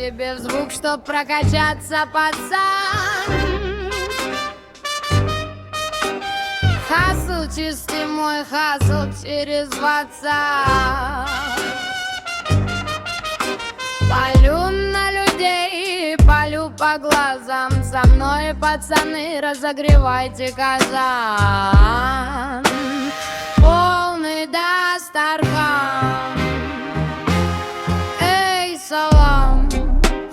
тебе в звук, чтоб прокачаться, пацан. Хасл чистый мой, хасл через WhatsApp. Палю на людей, палю по глазам. Со мной, пацаны, разогревайте казан. Полный Дастархан. Эй, салам.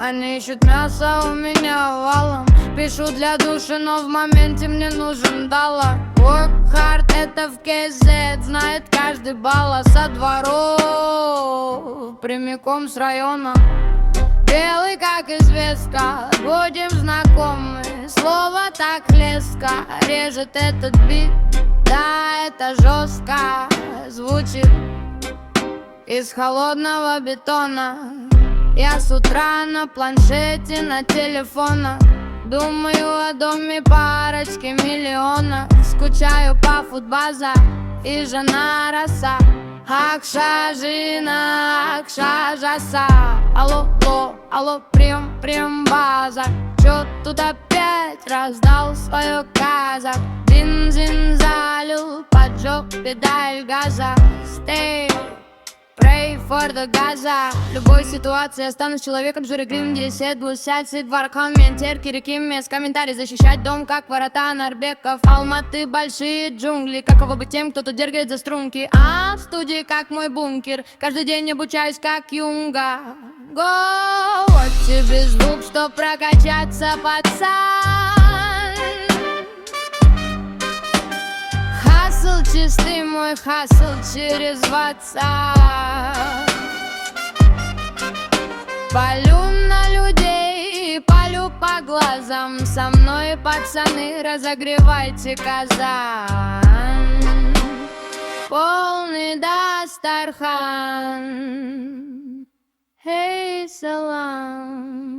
Они ищут мясо у меня валом. Пишу для души, но в моменте мне нужен доллар. Work hard, это в KZ, знает каждый балла со дворов, прямиком с района. Белый, как известка, будем знакомы. Слово так леско, режет этот бит. Да, это жестко звучит из холодного бетона. Я с утра на планшете, на телефонах. Думаю о доме, парочке миллионов. Скучаю по футбаза и жена роса. Акша, жена, акша, жаса. Алло, алло, алло, прием, прием, база. Чё тут опять раздал свое казах? Бензин залил, поджег педаль газа. Stay, pray for the Gaza. В любой ситуации останусь человеком. Жюри грим, 10 10 двор, комментер, кириким, без комментарий. Защищать дом, как ворота Нарбеков. Алматы, большие джунгли. Каково быть тем, кто-то дергает за струнки. А в студии, как мой бункер. Каждый день обучаюсь, как Юнга. Го, вот тебе звук, чтоб прокачаться, пацан. Хасл чистый мой, хасл через WhatsApp. Палю на людей, палю по глазам. Со мной, пацаны, разогревайте казан. Полный Дастархан. Эй, салам.